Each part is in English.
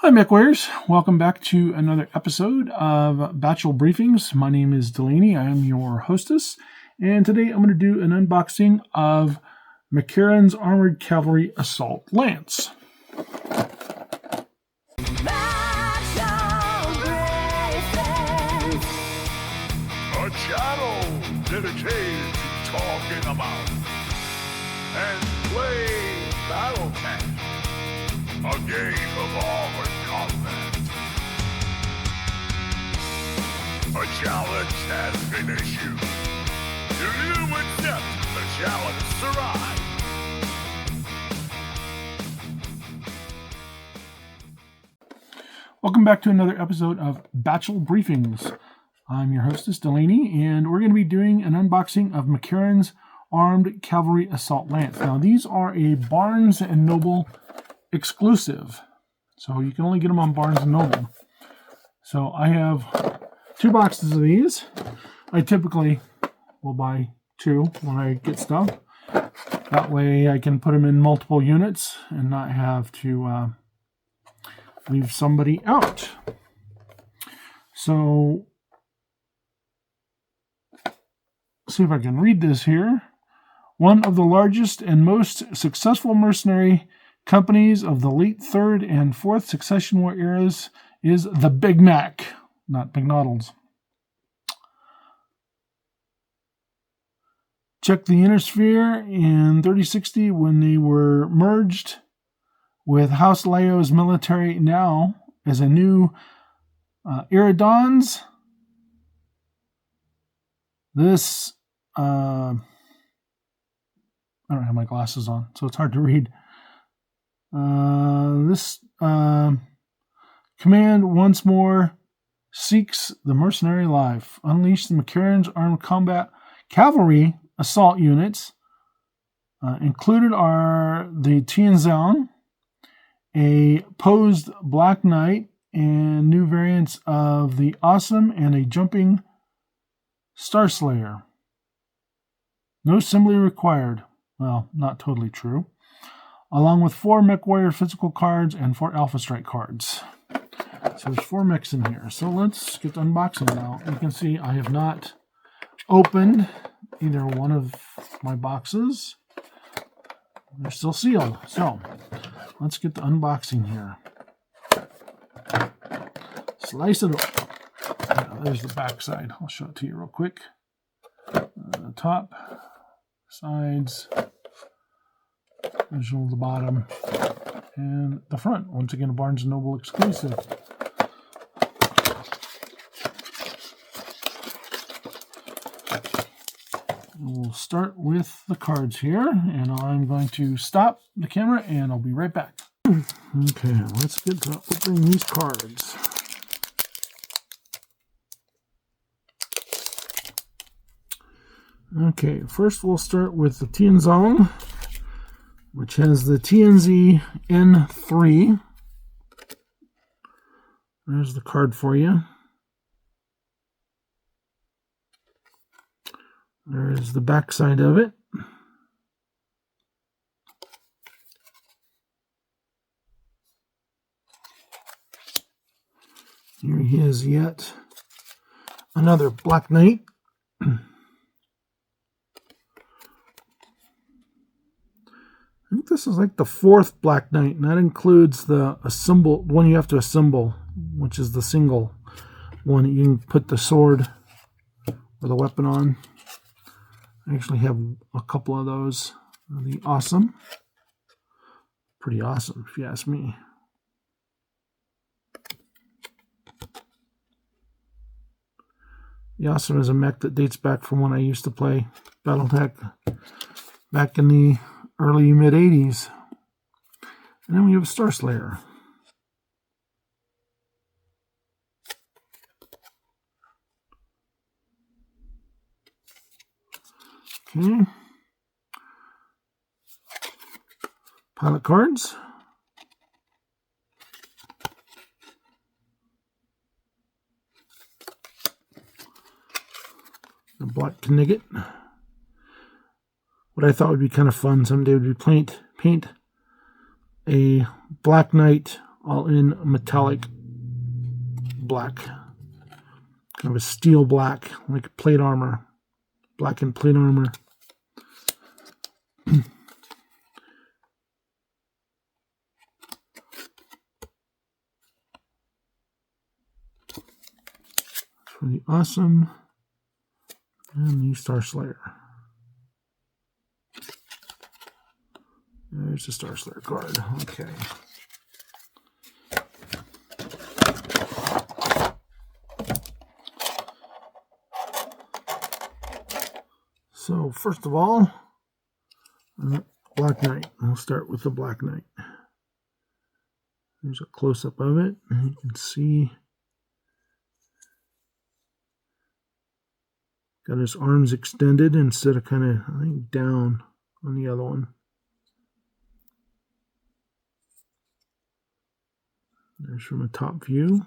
Hi, McCarrons. Welcome back to another episode of Batchall Briefings. My name is Delaney. I am your hostess. And today I'm going to do an unboxing of McCarrons Armored Cavalry Assault Lance. Batchall Briefings. A channel dedicated to talking about and playing Battletech, a game of armored combat. A challenge has been issued. Do you accept the challenge, Sarai? Welcome back to another episode of Batchall Briefings. I'm your hostess, Delaney, and we're going to be doing an unboxing of McCarrons Armed Cavalry Assault Lance. Now, these are a Barnes & Noble exclusive, so you can only get them on Barnes & Noble. So I have 2 boxes of these. I typically will buy 2 when I get stuff. That way I can put them in multiple units and not have to leave somebody out. So, see if I can read this here. One of the largest and most successful mercenary companies of the late 3rd and 4th Succession War eras is the Big Mac, not McDonald's. Check the Inner Sphere in 3060 when they were merged with House Leo's military now as a new Iridons. This, I don't have my glasses on, so it's hard to read. This command once more seeks the mercenary life. Unleash the McCarrons Armed Combat Cavalry Assault Units. Included are the Tianzong, a posed Black Knight, and new variants of the Awesome and a jumping Star Slayer. No assembly required. Well, not totally true. Along with 4 Mech Warrior physical cards and 4 Alpha Strike cards. So there's 4 mechs in here. So let's get the unboxing now. You can see I have not opened either one of my boxes. They're still sealed. So let's get the unboxing here. Slice it open. There's the back side. I'll show it to you real quick. The top, sides, visual of the bottom, and the front. Once again, a Barnes & Noble exclusive. We'll start with the cards here, and I'm going to stop the camera, and I'll be right back. Okay, let's get to opening these cards. Okay, first we'll start with the Tianzong, which has the TNZ N3. There's the card for you. There's the back side of it. Here he is, yet another Black Knight. I think this is like the 4th Black Knight, and that includes the one you have to assemble, which is the single one that you can put the sword or the weapon on. I actually have a couple of those. The Awesome. Pretty awesome, if you ask me. The Awesome is a mech that dates back from when I used to play Battletech back in the early mid-80s. And then we have a Star Slayer. Okay. Pilot cards. The Black Knigget. What I thought would be kind of fun someday would be paint a Black Knight all in metallic black, kind of a steel black, like plate armor, blackened plate armor. For the Awesome and the Star Slayer. There's the Star Slayer card. Okay. So first of all, Black Knight. I'll start with the Black Knight. There's a close-up of it, and you can see got his arms extended instead of kind of, I think, down on the other one. There's from a top view.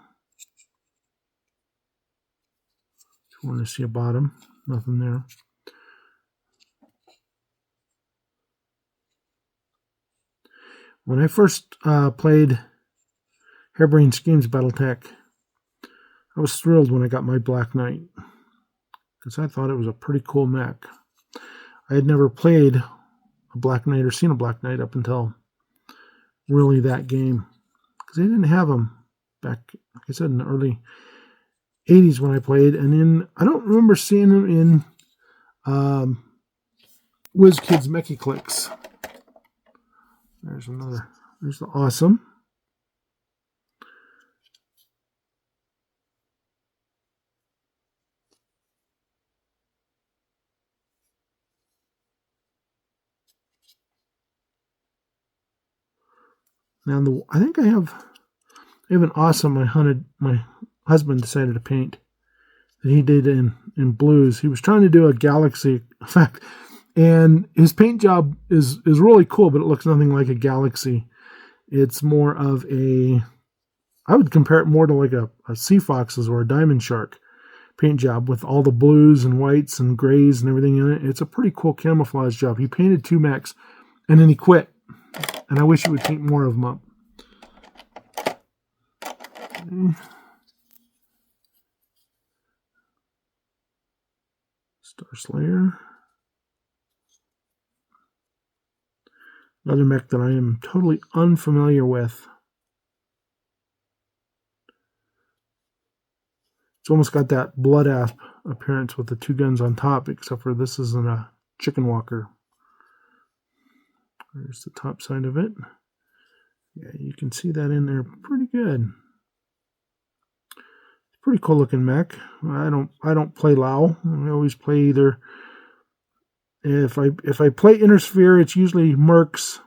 If you want to see a bottom, nothing there. When I first played Harebrained Schemes Battletech, I was thrilled when I got my Black Knight, because I thought it was a pretty cool mech. I had never played a Black Knight or seen a Black Knight up until really that game, because they didn't have them back, like I said, in the early 80s when I played, and then I don't remember seeing them in WizKids Mechie Clicks. There's another, there's the Awesome. Now, I think I have an Awesome my husband decided to paint that he did in blues. He was trying to do a galaxy effect, and his paint job is really cool, but it looks nothing like a galaxy. It's more of a, I would compare it more to like a Sea Fox's or a Diamond Shark paint job with all the blues and whites and grays and everything in it. It's a pretty cool camouflage job. He painted 2 mechs, and then he quit. And I wish he would paint more of them up. Okay. Star Slayer. Another mech that I am totally unfamiliar with. It's almost got that Blood Asp appearance with the 2 guns on top, except for this isn't a chicken walker. There's the top side of it. Yeah, you can see that in there pretty good. Pretty cool looking mech. I don't play Lao. I always play either. If I play Intersphere, it's usually Mercs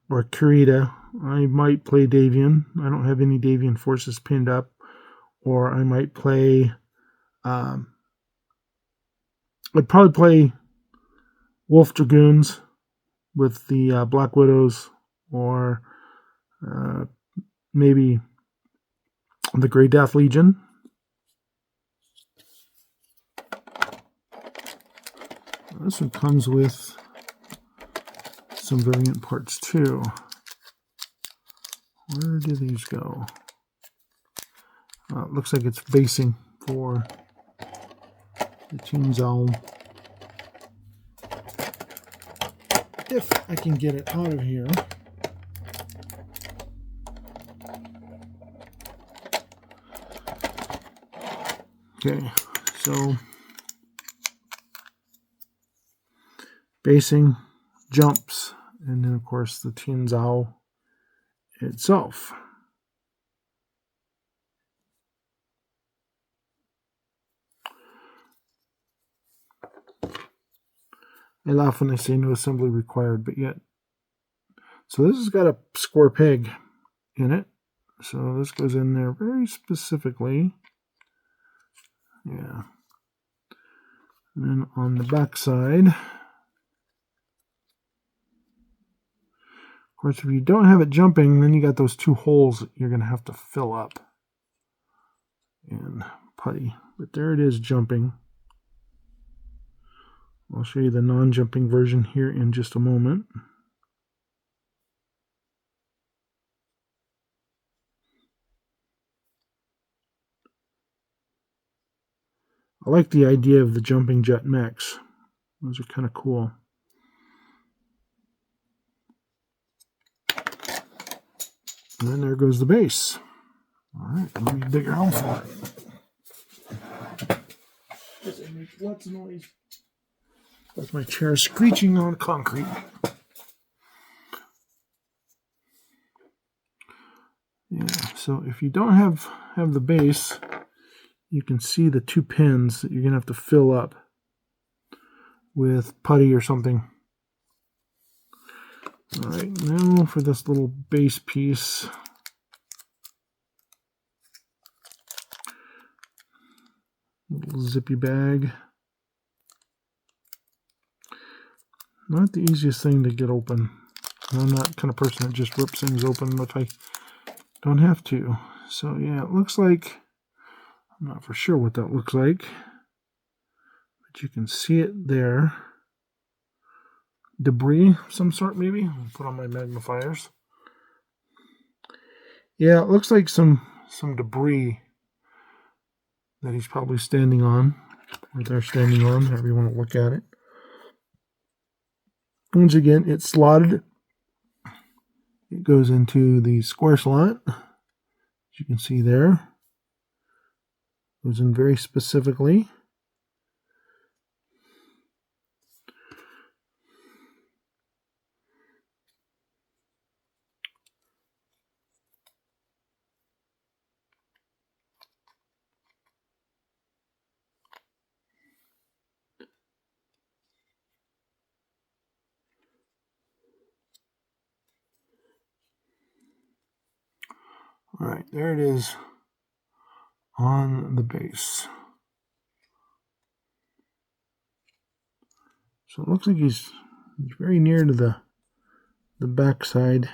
or Kurita. I might play Davian. I don't have any Davian forces pinned up. Or I might play. I'd probably play Wolf Dragoons with the Black Widows, or maybe the Grey Death Legion. This one comes with some variant parts too. Where do these go? It looks like it's basing for the Team Zone. If I can get it out of here. Okay, so basing, jumps, and then of course the Tianzhao itself. I laugh when I say no assembly required, but yet. So this has got a square peg in it. So this goes in there very specifically. Yeah. And then on the back side, of course, if you don't have it jumping, then you got those 2 holes that you're going to have to fill up in putty. But there it is jumping. I'll show you the non-jumping version here in just a moment. I like the idea of the jumping jet mechs. Those are kind of cool. And then there goes the base. All right, let me dig around for it. Does it make lots of noise? That's my chair screeching on concrete. Yeah, so if you don't have the base, you can see the 2 pins that you're going to have to fill up with putty or something. All right, now for this little base piece. Little zippy bag. Not the easiest thing to get open. I'm not the kind of person that just rips things open if I don't have to. So yeah, it looks like, I'm not for sure what that looks like, but you can see it there. Debris of some sort, maybe. I'll put on my magnifiers. Yeah, it looks like some debris that he's probably standing on, or they're standing on, however you want to look at it. Once again, it's slotted. It goes into the square slot, as you can see there. Goes in very specifically. All right, there it is on the base. So it looks like he's very near to the back side.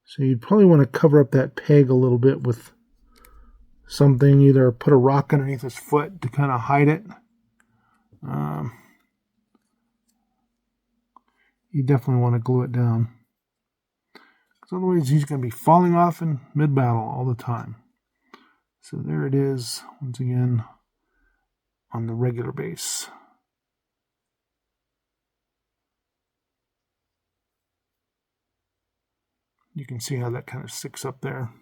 So you'd probably want to cover up that peg a little bit with something, either put a rock underneath his foot to kind of hide it. You definitely want to glue it down, because otherwise he's going to be falling off in mid-battle all the time. So there it is, once again, on the regular base. You can see how that kind of sticks up there.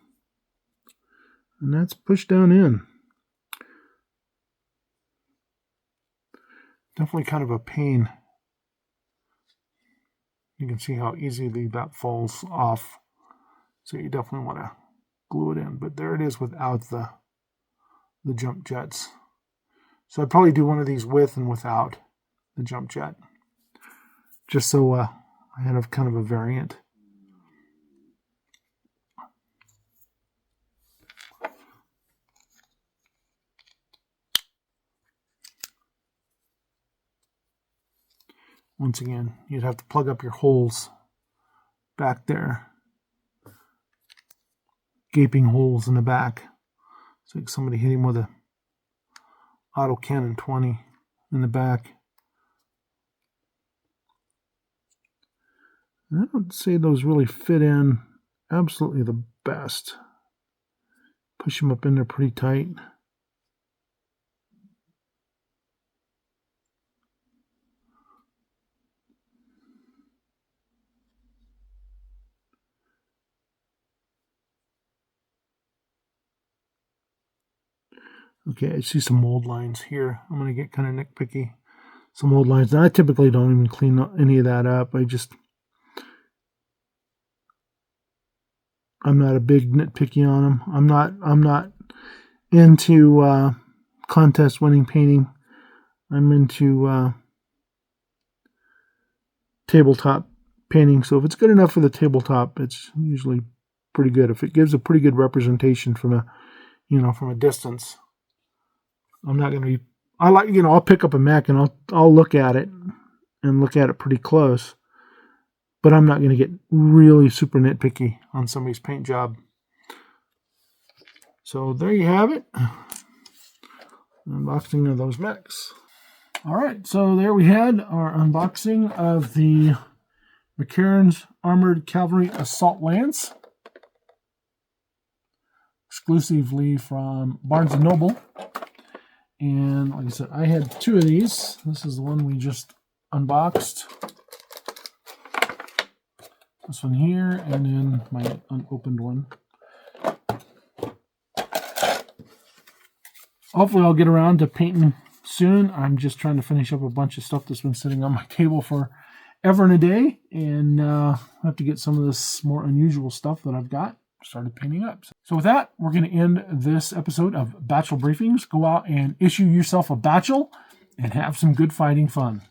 And that's pushed down in. Definitely kind of a pain. You can see how easily that falls off. So you definitely want to glue it in. But there it is without the jump jets. So I'd probably do one of these with and without the jump jet, just so I had a kind of a variant. Once again, you'd have to plug up your holes back there. Gaping holes in the back. It's like somebody hit him with a autocannon 20 in the back. I don't say those really fit in absolutely the best. Push them up in there pretty tight. Okay, I see some mold lines here. I'm going to get kind of nitpicky. Some mold lines. Now, I typically don't even clean any of that up. I'm not a big nitpicky on them. I'm not into contest winning painting. I'm into tabletop painting. So if it's good enough for the tabletop, it's usually pretty good. If it gives a pretty good representation from a distance, I'm not going to be. I'll pick up a mech and I'll look at it and look at it pretty close. But I'm not going to get really super nitpicky on somebody's paint job. So there you have it. Unboxing of those mechs. All right, so there we had our unboxing of the McCarrons Armored Cavalry Assault Lance. Exclusively from Barnes & Noble. And like I said, I had 2 of these. This is the one we just unboxed. This one here, and then my unopened one. Hopefully I'll get around to painting soon. I'm just trying to finish up a bunch of stuff that's been sitting on my table for ever and a day, and I have to get some of this more unusual stuff that I've got started painting up. So with that, we're going to end this episode of Batchall Briefings. Go out and issue yourself a Batchall and have some good fighting fun.